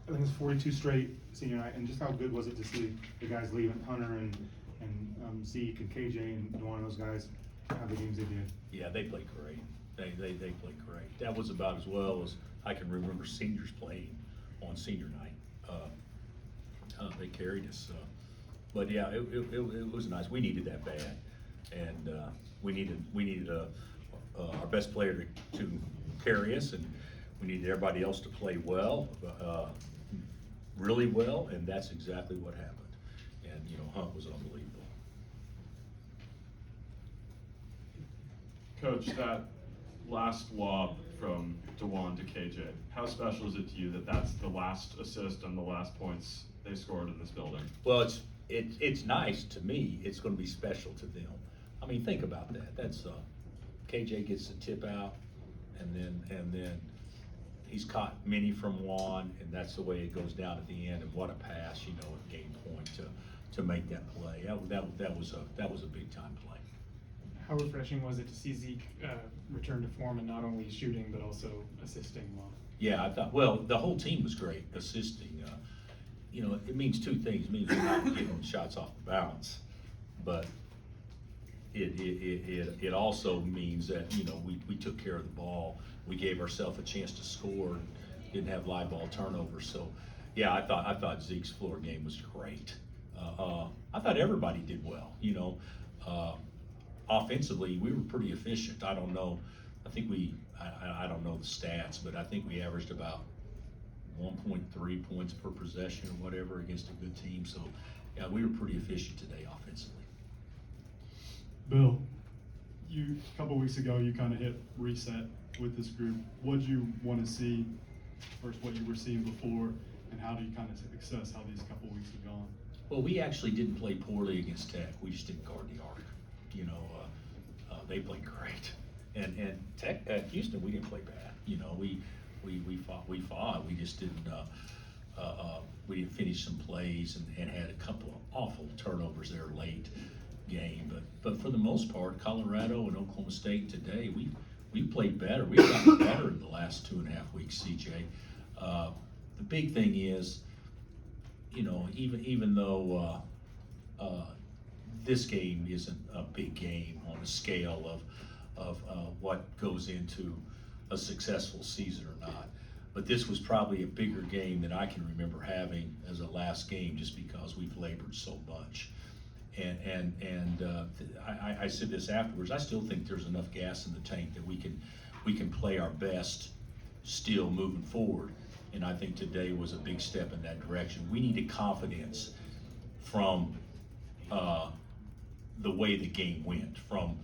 I think it's 42 straight senior night, and just how good was it to see the guys leaving, Hunter and Zeke and KJ and one of those guys have the games they did. Yeah, they played great. They played great. That was about as well as I can remember seniors playing on senior night. They carried us. But yeah, it was nice. We needed that bad, and we needed our best player to carry us, and we needed everybody else to play well, really well, and that's exactly what happened. And you know, Hunt was unbelievable. Coach, that last lob from DeJuan to KJ, how special is it to you that that's the last assist and the last points they scored in this building? Well, it's nice to me. It's going to be special to them. I mean, think about that. That's KJ gets the tip out, and then he's caught many from Juan, and that's the way it goes down at the end. And what a pass, you know, at game point to make that play. That was a big time play. How refreshing was it to see Zeke return to form and not only shooting but also assisting well? Yeah, I thought, well, the whole team was great assisting. You know, it means two things. It means we're not getting shots off the balance, but it also means that, you know, we took care of the ball. We gave ourselves a chance to score, didn't have live ball turnovers. So, yeah, I thought Zeke's floor game was great. I thought everybody did well. You know, offensively, we were pretty efficient. I don't know. I think I don't know the stats, but I think we averaged about 1.3 points per possession or whatever against a good team. So, yeah, we were pretty efficient today offensively. Bill, a couple weeks ago, you kind of hit reset with this group. What did you want to see versus what you were seeing before, and how do you kind of assess how these couple weeks have gone? Well, we actually didn't play poorly against Tech. We just didn't guard the arc. You know, they played great, and Tech at Houston, we didn't play bad. You know, we fought. We just didn't. We didn't finish some plays and had a couple of awful turnovers there late game. But for the most part, Colorado and Oklahoma State today, we played better. We've gotten better in the last 2.5 weeks, CJ. The big thing is, you know, even though this game isn't a big game on a scale of what goes into a successful season or not, but this was probably a bigger game than I can remember having as a last game, just because we've labored so much. And I said this afterwards. I still think there's enough gas in the tank that we can play our best still moving forward. And I think today was a big step in that direction. We needed confidence from the way the game went, from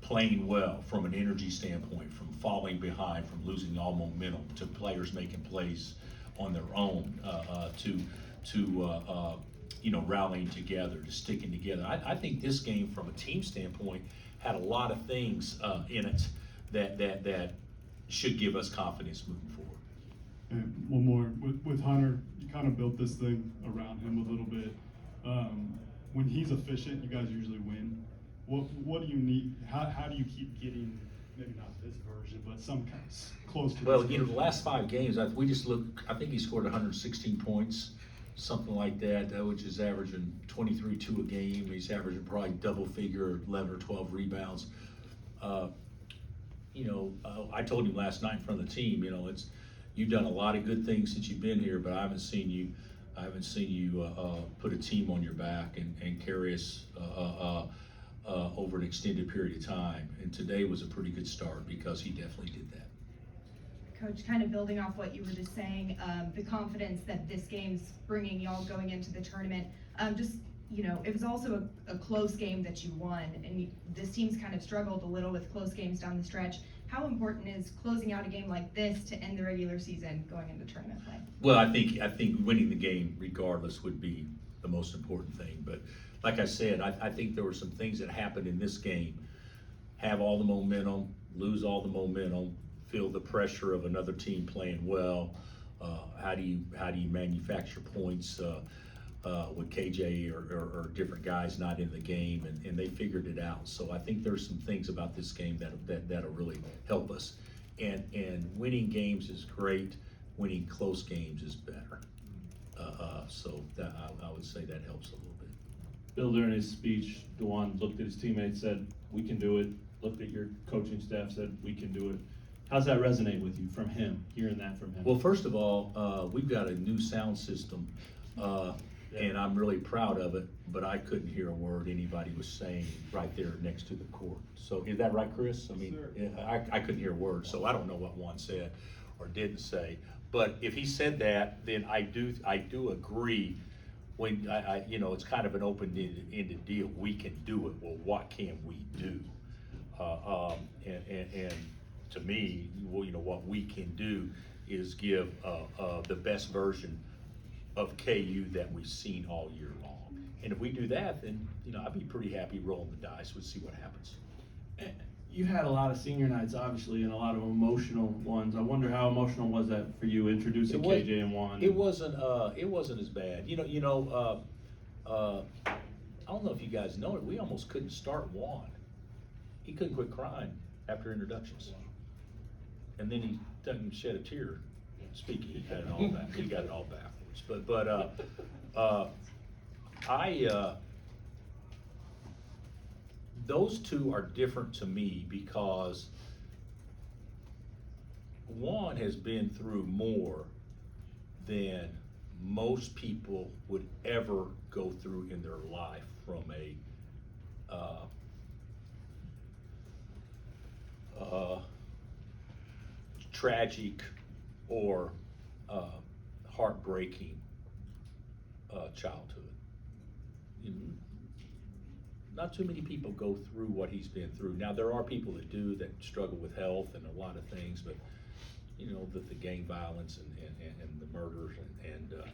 playing well, from an energy standpoint, from falling behind, from losing all momentum, to players making plays on their own, to you know, rallying together, to sticking together. I think this game, from a team standpoint, had a lot of things in it that should give us confidence moving forward. And one more with Hunter, you kind of built this thing around him a little bit. When he's efficient, you guys usually win. What do you need? How do you keep getting, maybe not this version, but some kind of close to? Well, this you know, the version? last 5 games, I think he scored 116 points, something like that, which is averaging 23-2 a game. He's averaging probably double figure, 11 or 12 rebounds. You know, I told him last night in front of the team, you know, you've done a lot of good things since you've been here, but I haven't seen you put a team on your back and carry us over an extended period of time. And today was a pretty good start because he definitely did that. Coach, kind of building off what you were just saying, the confidence that this game's bringing y'all going into the tournament, you know, it was also a close game that you won, and this team's kind of struggled a little with close games down the stretch. How important is closing out a game like this to end the regular season going into tournament play? Well, I think winning the game regardless would be the most important thing. But like I said, I think there were some things that happened in this game. Have all the momentum, lose all the momentum, feel the pressure of another team playing well. How do you manufacture points with KJ or different guys not in the game, and they figured it out. So I think there's some things about this game that'll really help us. And winning games is great. Winning close games is better. So that, I would say that helps a little bit. Bill, during his speech, Dewan looked at his teammates, said, "We can do it." Looked at your coaching staff, said, "We can do it." How's that resonate with you from him, hearing that from him? Well, first of all, we've got a new sound system, and I'm really proud of it, but I couldn't hear a word anybody was saying right there next to the court. So is that right, Chris? I mean, I couldn't hear a word, so I don't know what Juan said or didn't say. But if he said that, then I do agree. When you know, it's kind of an open-ended deal. We can do it. Well, what can we do? And to me, well, you know, what we can do is give the best version of KU that we've seen all year long. And if we do that, then, you know, I'd be pretty happy rolling the dice. We'll see what happens. You had a lot of senior nights, obviously, and a lot of emotional ones. I wonder how emotional was that for you, introducing KJ and Juan? It wasn't as bad. I don't know if you guys know it, we almost couldn't start Juan. He couldn't quit crying after introductions. And then he doesn't shed a tear speaking. He got it all back. He got it all backwards. Those two are different to me because Juan has been through more than most people would ever go through in their life, from a tragic or heartbreaking childhood. Not too many people go through what he's been through. Now, there are people that do, that struggle with health and a lot of things, but you know, the gang violence and the murders and the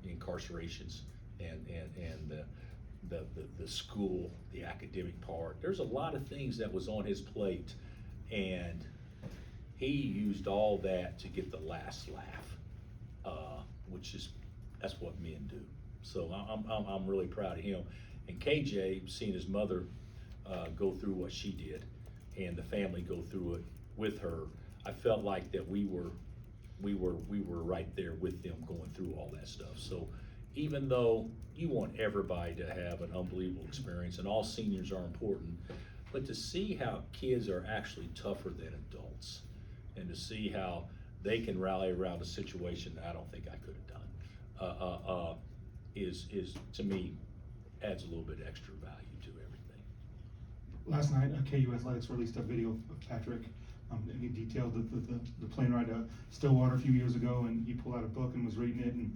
incarcerations and the school, the academic part. There's a lot of things that was on his plate, and he used all that to get the last laugh, that's what men do. So I'm really proud of him. And KJ, seeing his mother go through what she did, and the family go through it with her, I felt like that we were right there with them going through all that stuff. So even though you want everybody to have an unbelievable experience, and all seniors are important, but to see how kids are actually tougher than adults, and to see how they can rally around a situation that I don't think I could have done, is to me, adds a little bit extra value to everything. Last night, KU Athletics released a video of Patrick, and he detailed the plane ride to Stillwater a few years ago, and he pulled out a book and was reading it, and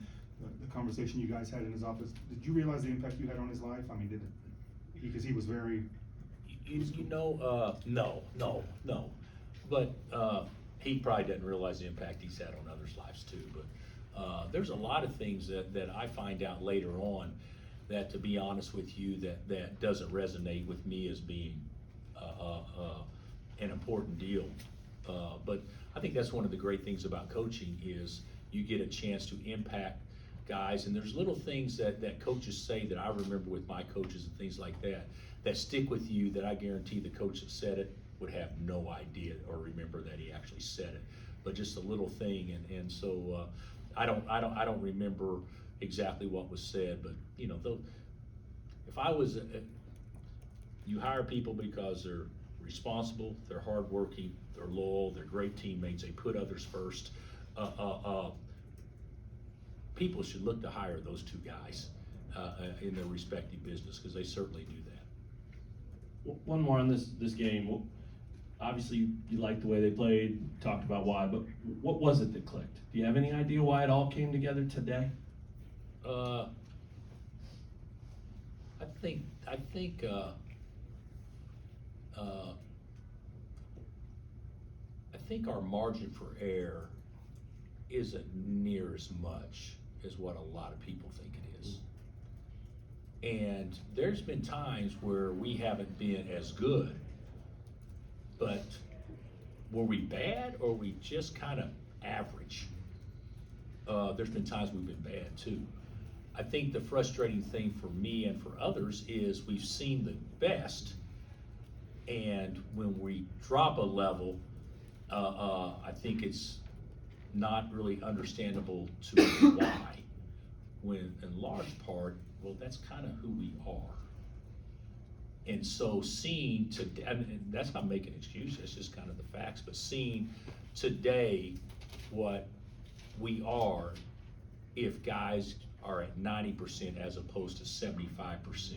the conversation you guys had in his office. Did you realize the impact you had on his life? I mean, because he was very... No. But he probably doesn't realize the impact he's had on others' lives too. But there's a lot of things that I find out later on that, to be honest with you, that doesn't resonate with me as being an important deal. But I think that's one of the great things about coaching, is you get a chance to impact guys, and there's little things that coaches say that I remember with my coaches and things like that stick with you, that I guarantee the coach that said it would have no idea or remember that he actually said it. But just a little thing, and so I don't remember exactly what was said, but you know, if I was, you hire people because they're responsible, they're hardworking, they're loyal, they're great teammates, they put others first. People should look to hire those two guys in their respective business, because they certainly do that. One more on this game. Obviously, you liked the way they played, talked about why, but what was it that clicked? Do you have any idea why it all came together today? I think our margin for error isn't near as much as what a lot of people think it is. And there's been times where we haven't been as good, but were we bad, or were we just kind of average? There's been times we've been bad too. I think the frustrating thing for me and for others is we've seen the best, and when we drop a level, I think it's not really understandable to why, when in large part, well, that's kind of who we are. And so seeing today, and that's not making excuses, it's just kind of the facts, but seeing today what we are, if guys are at 90% as opposed to 75%,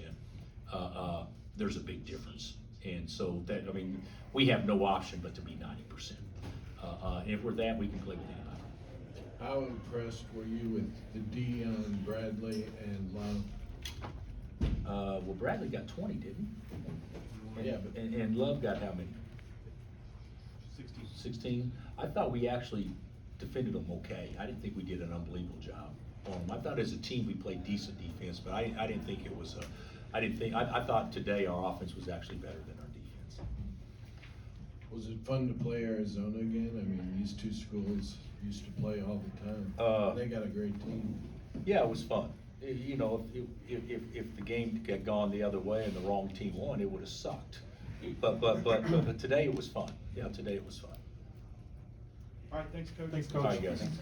there's a big difference. And so that, I mean, we have no option but to be 90%. And if we're that, we can play with anybody. How impressed were you with the D on Bradley and Love? Well, Bradley got 20, didn't he? Yeah, but- And Love got how many? 16? I thought we actually defended them okay. I didn't think we did an unbelievable job on them. I thought as a team we played decent defense, but I didn't think it was I thought today our offense was actually better than our defense. Was it fun to play Arizona again? I mean, these two schools used to play all the time. They got a great team. Yeah, it was fun. You know, if the game had gone the other way and the wrong team won, it would have sucked. But today it was fun. Yeah, today it was fun. All right, thanks, Coach. All right, guys.